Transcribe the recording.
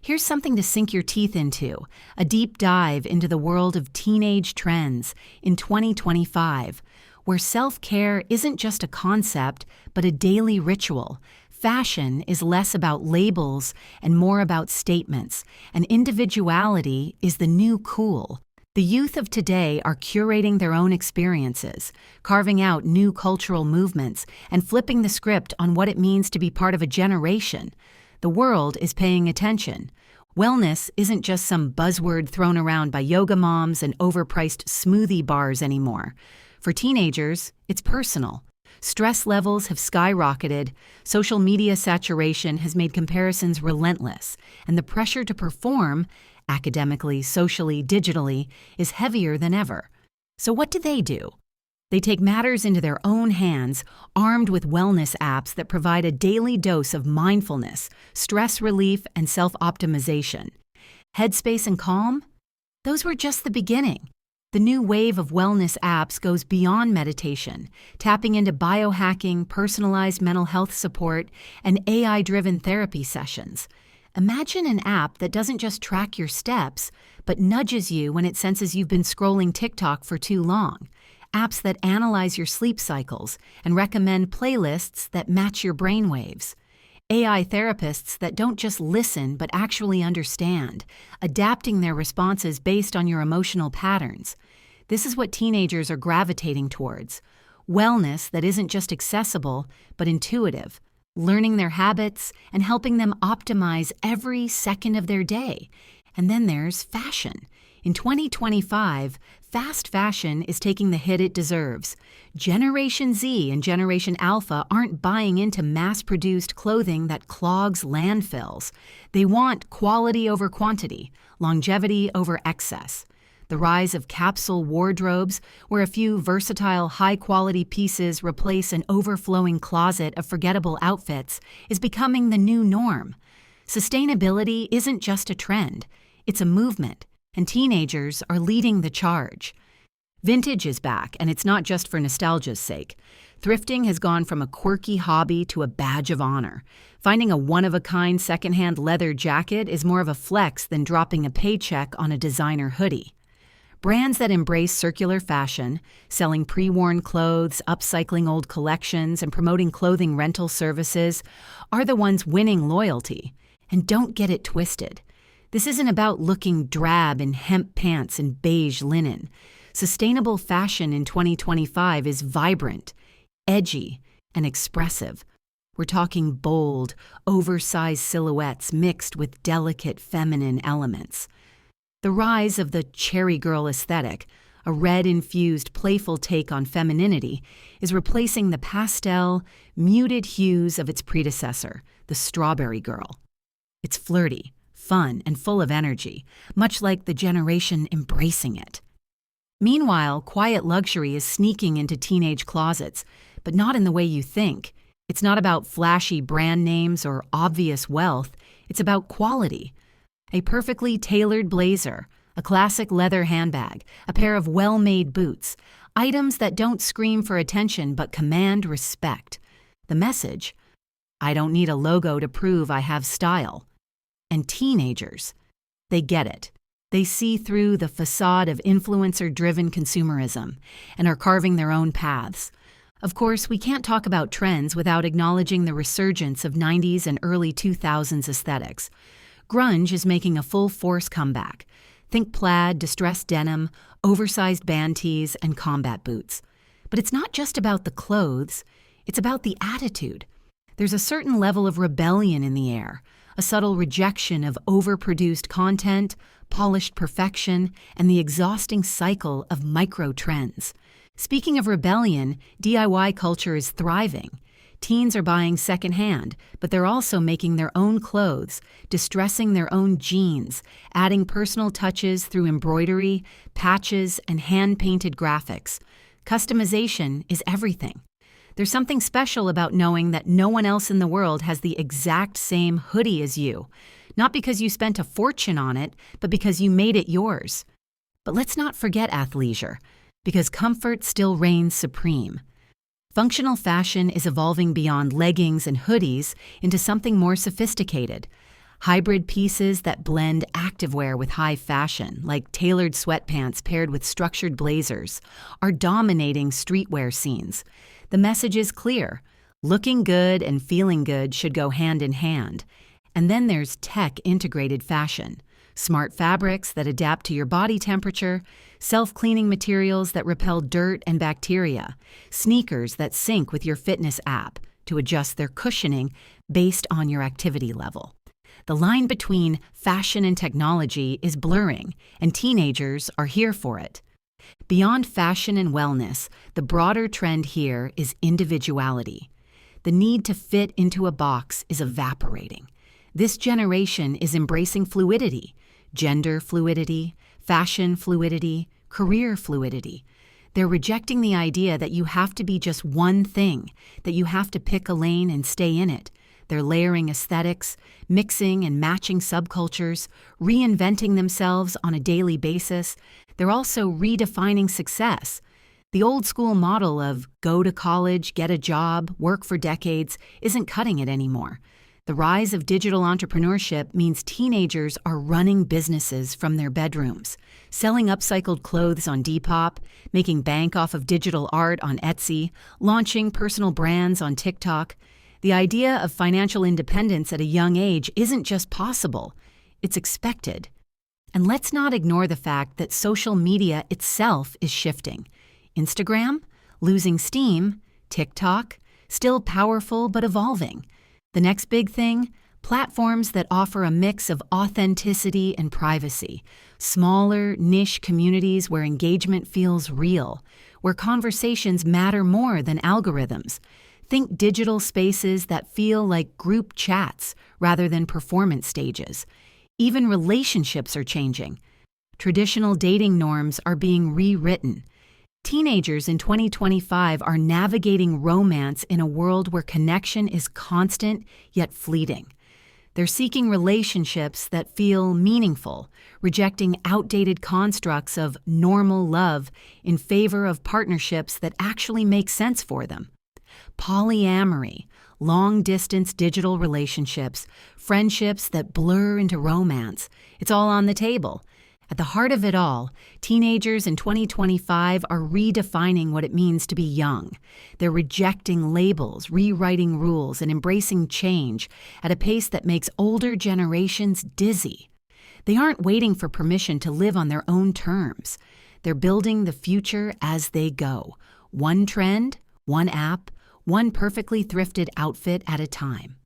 Here's something to sink your teeth into, a deep dive into the world of teenage trends in 2025, where self-care isn't just a concept, but a daily ritual. Fashion is less about labels and more about statements, and individuality is the new cool. The youth of today are curating their own experiences, carving out new cultural movements, and flipping the script on what it means to be part of a generation. The world is paying attention. Wellness isn't just some buzzword thrown around by yoga moms and overpriced smoothie bars anymore. For teenagers, it's personal. Stress levels have skyrocketed, social media saturation has made comparisons relentless, and the pressure to perform, academically, socially, digitally, is heavier than ever. So what do? They take matters into their own hands, armed with wellness apps that provide a daily dose of mindfulness, stress relief, and self-optimization. Headspace and Calm? Those were just the beginning. The new wave of wellness apps goes beyond meditation, tapping into biohacking, personalized mental health support, and AI-driven therapy sessions. Imagine an app that doesn't just track your steps, but nudges you when it senses you've been scrolling TikTok for too long. Apps that analyze your sleep cycles and recommend playlists that match your brainwaves. AI therapists that don't just listen but actually understand, adapting their responses based on your emotional patterns. This is what teenagers are gravitating towards. Wellness that isn't just accessible but intuitive, learning their habits and helping them optimize every second of their day. And then there's fashion. In 2025, fast fashion is taking the hit it deserves. Generation Z and Generation Alpha aren't buying into mass-produced clothing that clogs landfills. They want quality over quantity, longevity over excess. The rise of capsule wardrobes, where a few versatile, high-quality pieces replace an overflowing closet of forgettable outfits, is becoming the new norm. Sustainability isn't just a trend, it's a movement. And teenagers are leading the charge. Vintage is back, and it's not just for nostalgia's sake. Thrifting has gone from a quirky hobby to a badge of honor. Finding a one-of-a-kind secondhand leather jacket is more of a flex than dropping a paycheck on a designer hoodie. Brands that embrace circular fashion, selling pre-worn clothes, upcycling old collections, and promoting clothing rental services are the ones winning loyalty. And don't get it twisted. This isn't about looking drab in hemp pants and beige linen. Sustainable fashion in 2025 is vibrant, edgy, and expressive. We're talking bold, oversized silhouettes mixed with delicate feminine elements. The rise of the cherry girl aesthetic, a red-infused, playful take on femininity, is replacing the pastel, muted hues of its predecessor, the strawberry girl. It's flirty, fun, and full of energy, much like the generation embracing it. Meanwhile, quiet luxury is sneaking into teenage closets, but not in the way you think. It's not about flashy brand names or obvious wealth. It's about quality. A perfectly tailored blazer, a classic leather handbag, a pair of well-made boots, items that don't scream for attention but command respect. The message: I don't need a logo to prove I have style. And teenagers, they get it. They see through the facade of influencer-driven consumerism and are carving their own paths. Of course, we can't talk about trends without acknowledging the resurgence of 90s and early 2000s aesthetics. Grunge is making a full-force comeback. Think plaid, distressed denim, oversized band tees, and combat boots. But it's not just about the clothes, it's about the attitude. There's a certain level of rebellion in the air, a subtle rejection of overproduced content, polished perfection, and the exhausting cycle of micro-trends. Speaking of rebellion, DIY culture is thriving. Teens are buying secondhand, but they're also making their own clothes, distressing their own jeans, adding personal touches through embroidery, patches, and hand-painted graphics. Customization is everything. There's something special about knowing that no one else in the world has the exact same hoodie as you, not because you spent a fortune on it, but because you made it yours. But let's not forget athleisure, because comfort still reigns supreme. Functional fashion is evolving beyond leggings and hoodies into something more sophisticated. Hybrid pieces that blend activewear with high fashion, like tailored sweatpants paired with structured blazers, are dominating streetwear scenes. The message is clear. Looking good and feeling good should go hand in hand. And then there's tech-integrated fashion. Smart fabrics that adapt to your body temperature, self-cleaning materials that repel dirt and bacteria, sneakers that sync with your fitness app to adjust their cushioning based on your activity level. The line between fashion and technology is blurring, and teenagers are here for it. Beyond fashion and wellness, the broader trend here is individuality. The need to fit into a box is evaporating. This generation is embracing fluidity, gender fluidity, fashion fluidity, career fluidity. They're rejecting the idea that you have to be just one thing, that you have to pick a lane and stay in it. They're layering aesthetics, mixing and matching subcultures, reinventing themselves on a daily basis. They're also redefining success. The old-school model of go to college, get a job, work for decades isn't cutting it anymore. The rise of digital entrepreneurship means teenagers are running businesses from their bedrooms, selling upcycled clothes on Depop, making bank off of digital art on Etsy, launching personal brands on TikTok. The idea of financial independence at a young age isn't just possible, it's expected. And let's not ignore the fact that social media itself is shifting. Instagram, losing steam, TikTok, still powerful but evolving. The next big thing, platforms that offer a mix of authenticity and privacy, smaller, niche communities where engagement feels real, where conversations matter more than algorithms. Think digital spaces that feel like group chats rather than performance stages. Even relationships are changing. Traditional dating norms are being rewritten. Teenagers in 2025 are navigating romance in a world where connection is constant yet fleeting. They're seeking relationships that feel meaningful, rejecting outdated constructs of normal love in favor of partnerships that actually make sense for them. Polyamory, long-distance digital relationships, friendships that blur into romance. It's all on the table. At the heart of it all, teenagers in 2025 are redefining what it means to be young. They're rejecting labels, rewriting rules, and embracing change at a pace that makes older generations dizzy. They aren't waiting for permission to live on their own terms. They're building the future as they go. One trend, one app, one perfectly thrifted outfit at a time.